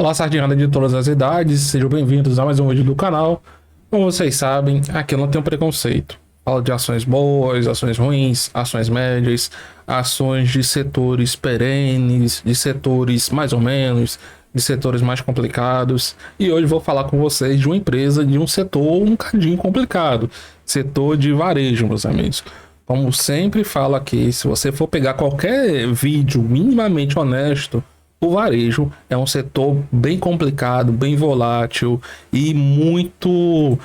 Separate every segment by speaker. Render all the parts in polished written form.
Speaker 1: Olá, sardinhada de todas as idades, sejam bem-vindos a mais um vídeo do canal. Como vocês sabem, aqui eu não tenho preconceito. Falo de ações boas, ações ruins, ações médias, ações de setores perenes, de setores mais ou menos, de setores mais complicados. E hoje vou falar com vocês de uma empresa de um setor um bocadinho complicado, setor de varejo, meus amigos. Como sempre falo aqui, se você for pegar qualquer vídeo minimamente honesto, o varejo é um setor bem complicado, bem volátil e muito,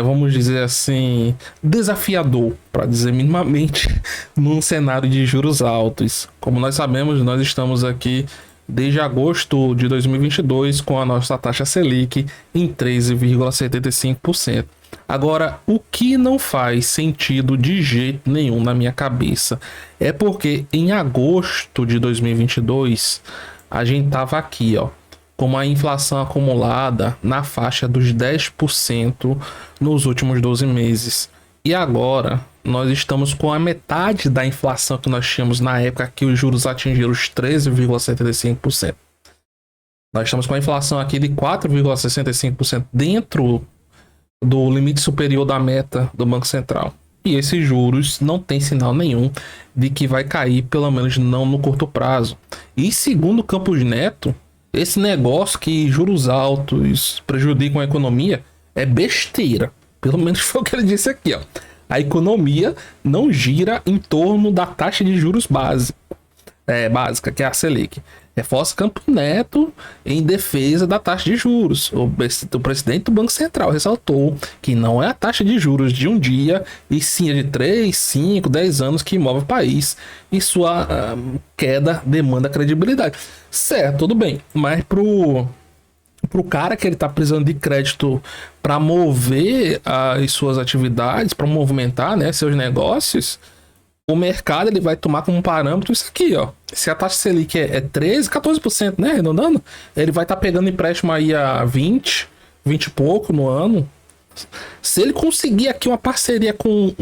Speaker 1: vamos dizer assim, desafiador, para dizer minimamente, num cenário de juros altos. Como nós sabemos, nós estamos aqui desde agosto de 2022 com a nossa taxa Selic em 13,75%. Agora, o que não faz sentido de jeito nenhum na minha cabeça é porque em agosto de 2022 a gente tava aqui, ó, com uma inflação acumulada na faixa dos 10% nos últimos 12 meses. E agora nós estamos com a metade da inflação que nós tínhamos na época que os juros atingiram os 13,75%. Nós estamos com a inflação aqui de 4,65% dentro do limite superior da meta do Banco Central. E esses juros não tem sinal nenhum de que vai cair, pelo menos não no curto prazo. E segundo Campos Neto, esse negócio que juros altos prejudicam a economia é besteira. Pelo menos foi o que ele disse aqui, ó. A economia não gira em torno da taxa de juros básica, que é a Selic. Reforça Campos Neto em defesa da taxa de juros. O presidente do Banco Central ressaltou que não é a taxa de juros de um dia, e sim a de 3, 5, 10 anos que move o país. E sua queda demanda credibilidade. Certo, tudo bem. Mas pro cara que ele tá precisando de crédito para mover as suas atividades, para movimentar, né, seus negócios, o mercado ele vai tomar como parâmetro isso aqui, ó. Se a taxa Selic é 13, 14%, né, arredondando, ele vai estar pegando empréstimo aí a 20 e pouco no ano. Se ele conseguir aqui uma parceria com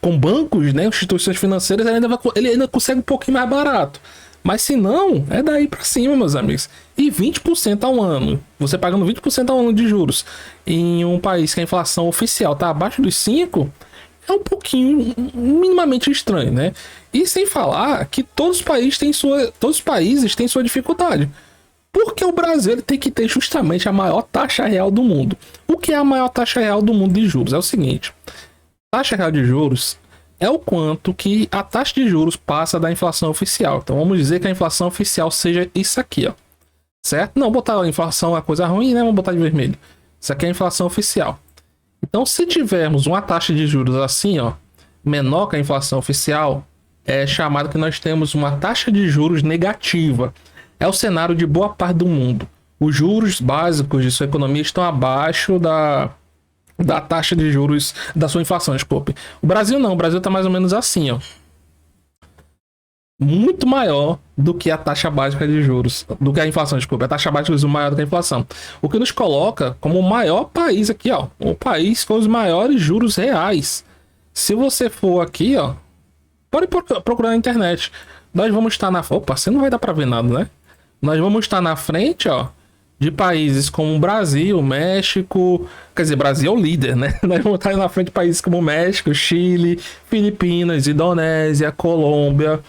Speaker 1: com bancos, né, instituições financeiras, ele ainda consegue um pouquinho mais barato. Mas se não, é daí para cima, meus amigos. E 20% ao ano. Você pagando 20% ao ano de juros em um país que a inflação oficial tá abaixo dos 5%, é um pouquinho minimamente estranho, né? E sem falar que todos os países têm sua dificuldade. Porque o Brasil ele tem que ter justamente a maior taxa real do mundo. O que é a maior taxa real do mundo de juros? É o seguinte: taxa real de juros é o quanto que a taxa de juros passa da inflação oficial. Então vamos dizer que a inflação oficial seja isso aqui, ó. Certo? Não, botar a inflação é coisa ruim, né? Vamos botar de vermelho. Isso aqui é a inflação oficial. Então, se tivermos uma taxa de juros assim, ó, menor que a inflação oficial, é chamado que nós temos uma taxa de juros negativa. É o cenário de boa parte do mundo. Os juros básicos de sua economia estão abaixo da taxa de juros da sua inflação, desculpe. O Brasil não, o Brasil está mais ou menos assim, ó. Muito maior do que a taxa básica de juros, do que a inflação, desculpa, a taxa básica de juros maior do que a inflação. O que nos coloca como o maior país aqui, ó, o país com os maiores juros reais. Se você for aqui, ó, pode procurar na internet. Nós vamos estar na... Opa, você não vai dar para ver nada, né? Nós vamos estar na frente, ó, de países como Brasil, México, quer dizer, Brasil é o líder, né? Nós vamos estar na frente de países como México, Chile, Filipinas, Indonésia, Colômbia.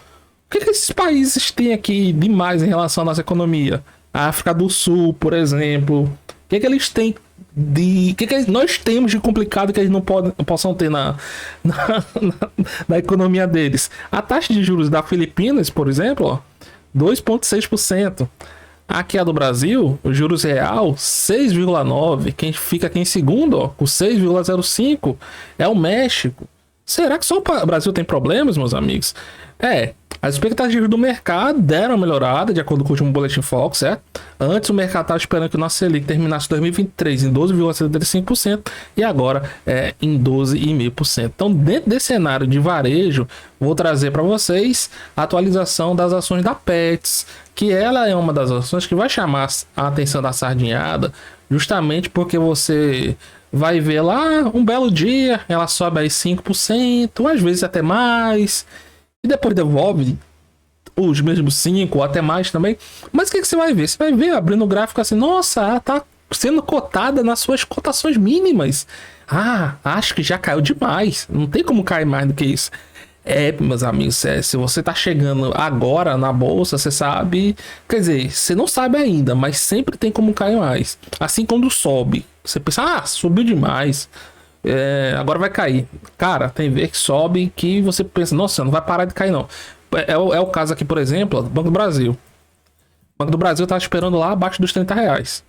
Speaker 1: O que esses países têm aqui demais em relação à nossa economia? A África do Sul, por exemplo. O que eles têm de... O que nós temos de complicado que eles não possam ter na economia deles? A taxa de juros da Filipinas, por exemplo, ó, 2,6%. Aqui a do Brasil, o juros real, 6,9%. Quem fica aqui em segundo, ó, com 6,05%, é o México. Será que só o Brasil tem problemas, meus amigos? As expectativas do mercado deram uma melhorada, de acordo com o último Boletim Focus, certo? Antes o mercado estava esperando que o nosso Selic terminasse 2023 em 12,75% e agora é em 12,5%. Então, dentro desse cenário de varejo, vou trazer para vocês a atualização das ações da Petz, que ela é uma das ações que vai chamar a atenção da sardinhada, justamente porque você vai ver lá um belo dia, ela sobe aí 5%, às vezes até mais, e depois devolve os mesmos 5 ou até mais também. Mas o que você vai ver? Você vai ver abrindo o gráfico assim, nossa, ela tá sendo cotada nas suas cotações mínimas. Ah, acho que já caiu demais. Não tem como cair mais do que isso. Meus amigos, se você tá chegando agora na bolsa, você sabe. Quer dizer, você não sabe ainda, mas sempre tem como cair mais. Assim quando sobe, você pensa, ah, subiu demais. Agora vai cair. Cara, tem vez que sobe que você pensa, nossa, não vai parar de cair, não. É o caso aqui, por exemplo, do Banco do Brasil. O Banco do Brasil tá esperando lá abaixo dos R$ 30.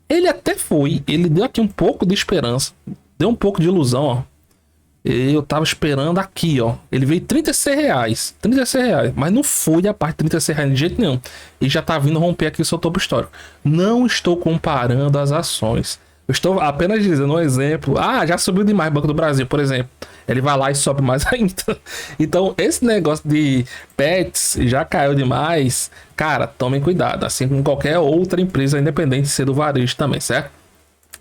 Speaker 1: Ele até foi, ele deu aqui um pouco de esperança, deu um pouco de ilusão, ó. Eu tava esperando aqui, ó. Ele veio R$ 36. R$ 36. Mas não foi a parte de R$ 36 de jeito nenhum. E já tá vindo romper aqui o seu topo histórico. Não estou comparando as ações. Eu estou apenas dizendo um exemplo. Ah, já subiu demais o Banco do Brasil, por exemplo. Ele vai lá e sobe mais ainda. Então, esse negócio de pets já caiu demais. Cara, tomem cuidado. Assim como qualquer outra empresa independente, ser do varejo também, certo?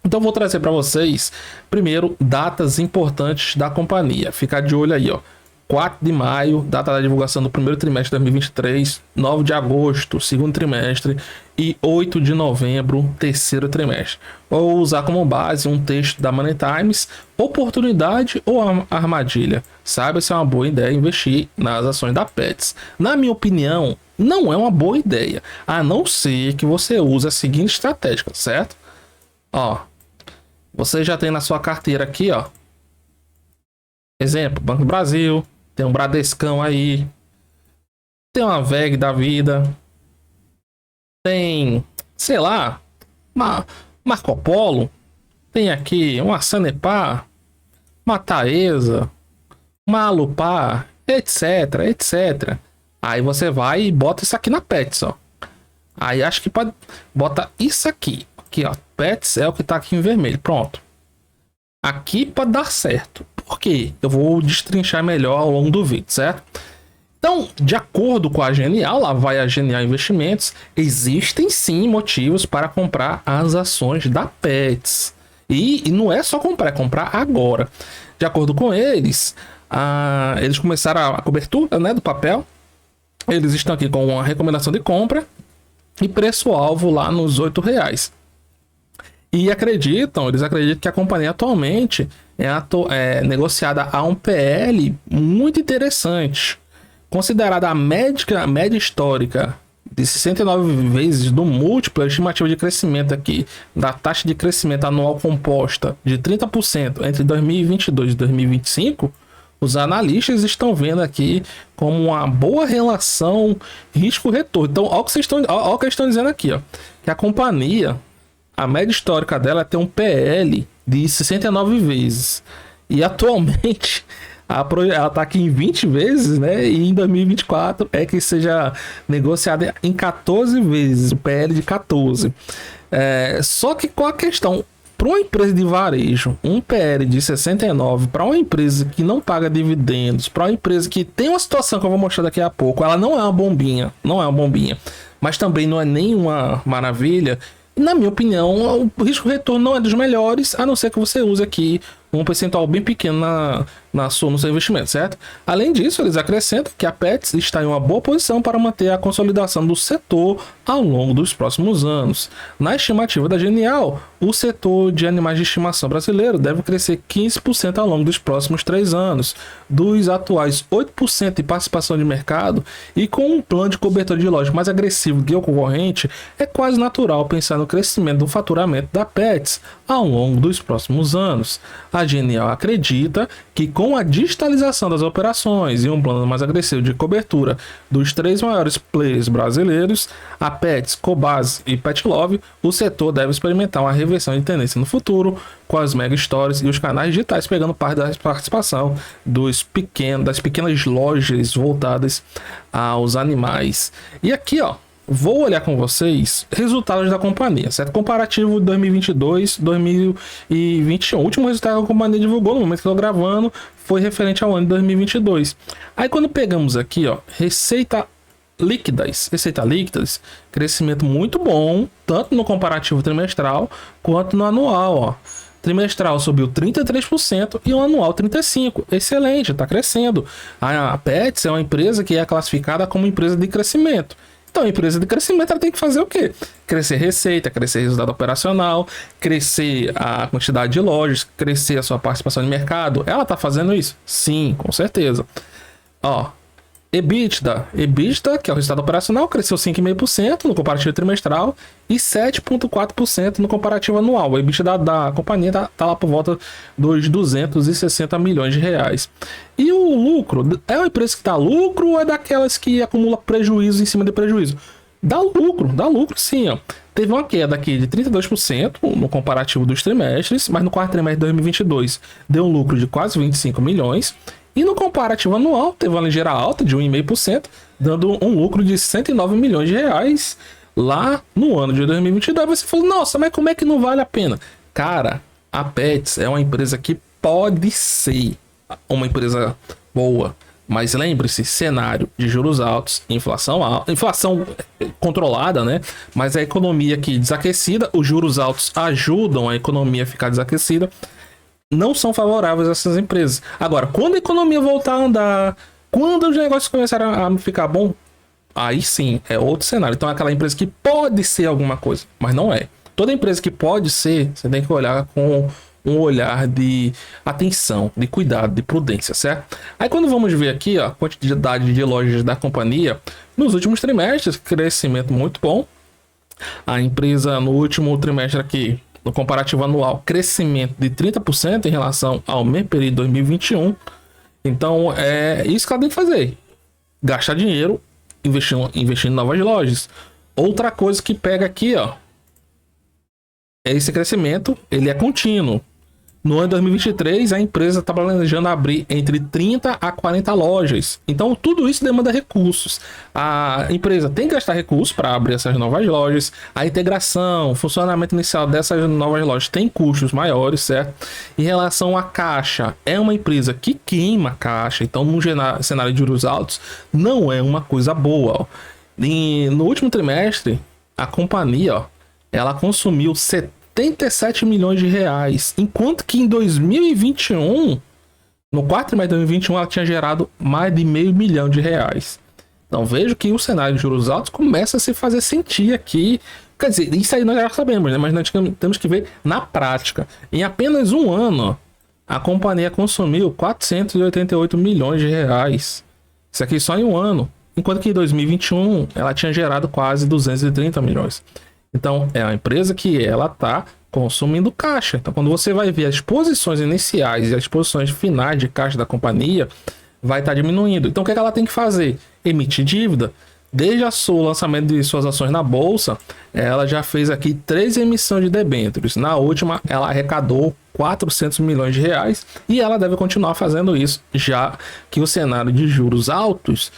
Speaker 1: Então vou trazer para vocês, primeiro, datas importantes da companhia. Fica de olho aí, ó. 4 de maio, data da divulgação do primeiro trimestre de 2023, 9 de agosto, segundo trimestre, e 8 de novembro, terceiro trimestre. Vou usar como base um texto da Money Times, oportunidade ou armadilha. Saiba se é uma boa ideia investir nas ações da Pets. Na minha opinião, não é uma boa ideia, a não ser que você use a seguinte estratégia, certo? Ó, você já tem na sua carteira aqui, ó. Exemplo, Banco do Brasil, tem um Bradescão aí, tem uma VEG da vida, tem, sei lá, uma Marco Polo, tem aqui uma Sanepar, uma Taesa, uma Alupar, etc, etc. Aí você vai e bota isso aqui na Pets, ó. Aí acho que pode botar isso aqui. Aqui, ó, Pets é o que tá aqui em vermelho. Pronto. Aqui pode dar certo. Por quê? Eu vou destrinchar melhor ao longo do vídeo, certo? Então, de acordo com a Genial, lá vai a Genial Investimentos, existem sim motivos para comprar as ações da Pets. E não é só comprar, é comprar agora. De acordo com eles, eles começaram a cobertura, né, do papel. Eles estão aqui com uma recomendação de compra e preço-alvo lá nos R$ 8. E eles acreditam que a companhia atualmente é negociada a um PL muito interessante. Considerada a média histórica de 69 vezes do múltiplo, a estimativa de crescimento aqui da taxa de crescimento anual composta de 30% entre 2022 e 2025, os analistas estão vendo aqui como uma boa relação risco-retorno. Então, olha o que eles estão dizendo aqui, ó, que a companhia, a média histórica dela tem um PL de 69 vezes. E atualmente ela está aqui em 20 vezes, né? E em 2024 é que seja negociada em 14 vezes, o PL de 14. Só que qual a questão? Para uma empresa de varejo, um PL de 69, para uma empresa que não paga dividendos, para uma empresa que tem uma situação que eu vou mostrar daqui a pouco, ela não é uma bombinha, mas também não é nenhuma maravilha. Na minha opinião, o risco-retorno não é dos melhores, a não ser que você use aqui um percentual bem pequeno no seu investimento, certo? Além disso, eles acrescentam que a Pets está em uma boa posição para manter a consolidação do setor ao longo dos próximos anos. Na estimativa da Genial, o setor de animais de estimação brasileiro deve crescer 15% ao longo dos próximos 3 anos, dos atuais 8% de participação de mercado, e com um plano de cobertura de loja mais agressivo que o concorrente, é quase natural pensar no crescimento do faturamento da Pets ao longo dos próximos anos. A Genial acredita que com a digitalização das operações e um plano mais agressivo de cobertura dos 3 maiores players brasileiros, a Pets, Cobasi e Petlove, o setor deve experimentar uma reversão de tendência no futuro, com as mega stores e os canais digitais pegando parte da participação das pequenas lojas voltadas aos animais. E aqui, ó, vou olhar com vocês resultados da companhia, certo? Comparativo de 2022, 2021. O último resultado que a companhia divulgou no momento que eu estou gravando foi referente ao ano de 2022. Aí quando pegamos aqui, ó, receita líquidas, crescimento muito bom, tanto no comparativo trimestral quanto no anual, ó. Trimestral subiu 33% e o anual 35%. Excelente, está crescendo. A Petz é uma empresa que é classificada como empresa de crescimento. Então, a empresa de crescimento ela tem que fazer o quê? Crescer receita, crescer resultado operacional, crescer a quantidade de lojas, crescer a sua participação de mercado. Ela está fazendo isso? Sim, com certeza. Ó, EBITDA, que é o resultado operacional, cresceu 5,5% no comparativo trimestral e 7,4% no comparativo anual. O EBITDA da companhia tá lá por volta dos 260 milhões de reais. E o lucro, é uma empresa que dá lucro ou é daquelas que acumula prejuízo em cima de prejuízo? Dá lucro sim, ó. Teve uma queda aqui de 32% no comparativo dos trimestres, mas no quarto trimestre de 2022 deu um lucro de quase 25 milhões. E no comparativo anual, teve uma ligeira alta de 1,5%, dando um lucro de 109 milhões de reais lá no ano de 2022. Você falou, nossa, mas como é que não vale a pena? Cara, a Petz é uma empresa que pode ser uma empresa boa, mas lembre-se, cenário de juros altos, inflação alta, inflação controlada, né? Mas a economia aqui desaquecida, os juros altos ajudam a economia a ficar desaquecida, não são favoráveis a essas empresas. Agora, quando a economia voltar a andar, quando os negócios começarem a ficar bom, aí sim, é outro cenário. Então é aquela empresa que pode ser alguma coisa, mas não é. Toda empresa que pode ser, você tem que olhar com um olhar de atenção, de cuidado, de prudência, certo? Aí quando vamos ver aqui, ó, a quantidade de lojas da companhia, nos últimos trimestres, crescimento muito bom. A empresa no último trimestre aqui, no comparativo anual, crescimento de 30% em relação ao mesmo período de 2021. Então, é isso que ela tem que fazer. Gastar dinheiro investindo em novas lojas. Outra coisa que pega aqui, ó, é esse crescimento, ele é contínuo. No ano de 2023, a empresa está planejando abrir entre 30 a 40 lojas. Então, tudo isso demanda recursos. A empresa tem que gastar recursos para abrir essas novas lojas. A integração, o funcionamento inicial dessas novas lojas tem custos maiores, certo? Em relação à caixa, é uma empresa que queima caixa. Então, no cenário de juros altos, não é uma coisa boa. Ó. No último trimestre, a companhia, ó, ela consumiu 77 milhões de reais, enquanto que em 2021, no quarto trimestre de 2021, ela tinha gerado mais de R$500 milhão. Então vejo que o cenário de juros altos começa a se fazer sentir aqui. Quer dizer, isso aí nós já sabemos, né? Mas nós temos que ver na prática. Em apenas um ano, a companhia consumiu 488 milhões de reais. Isso aqui só em um ano. Enquanto que em 2021, ela tinha gerado quase 230 milhões. Então, é uma empresa que ela está consumindo caixa. Então, quando você vai ver as posições iniciais e as posições finais de caixa da companhia, vai estar diminuindo. Então, o que ela tem que fazer? Emitir dívida. Desde o lançamento de suas ações na bolsa, ela já fez aqui 3 emissões de debêntures. Na última, ela arrecadou 400 milhões de reais e ela deve continuar fazendo isso, já que o cenário de juros altos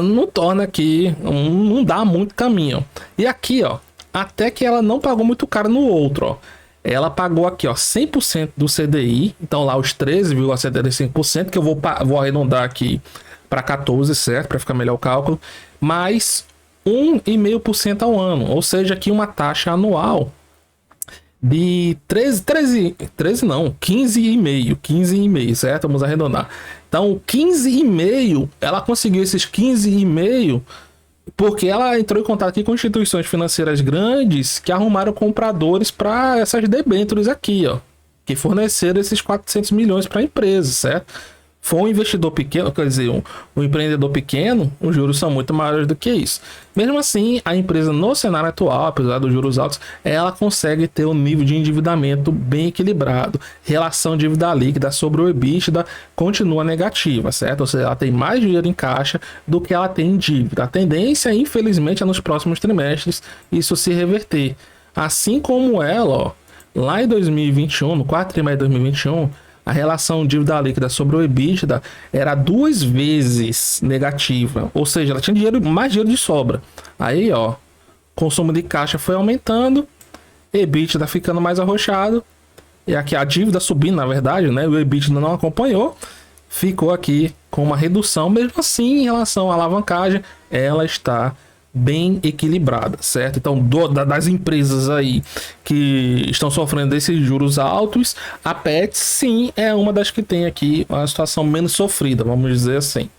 Speaker 1: não torna aqui, não dá muito caminho. E aqui, ó, até que ela não pagou muito caro no outro, ó. Ela pagou aqui, ó, 100% do CDI, então lá os 13,75%, que eu vou arredondar aqui para 14, certo? Para ficar melhor o cálculo, mais 1,5% ao ano, ou seja, aqui uma taxa anual de 15,5, certo? Vamos arredondar. Então, 15,5, ela conseguiu esses 15,5 porque ela entrou em contato aqui com instituições financeiras grandes que arrumaram compradores para essas debêntures aqui, ó, que forneceram esses 400 milhões para a empresa, certo? For um investidor pequeno, quer dizer, um empreendedor pequeno, os juros são muito maiores do que isso. Mesmo assim, a empresa no cenário atual, apesar dos juros altos, ela consegue ter um nível de endividamento bem equilibrado. Relação dívida líquida sobre o EBITDA continua negativa, certo? Ou seja, ela tem mais dinheiro em caixa do que ela tem em dívida. A tendência, infelizmente, é nos próximos trimestres isso se reverter. Assim como ela, ó, lá em 2021, no quarto trimestre de 2021, a relação dívida líquida sobre o EBITDA era 2 vezes negativa. Ou seja, ela tinha mais dinheiro de sobra. Aí, ó, consumo de caixa foi aumentando, EBITDA ficando mais arrochado. E aqui a dívida subindo, na verdade, né? O EBITDA não acompanhou. Ficou aqui com uma redução. Mesmo assim, em relação à alavancagem, ela está bem equilibrada, certo? Então, das empresas aí que estão sofrendo desses juros altos, a Pet sim é uma das que tem aqui uma situação menos sofrida, vamos dizer assim.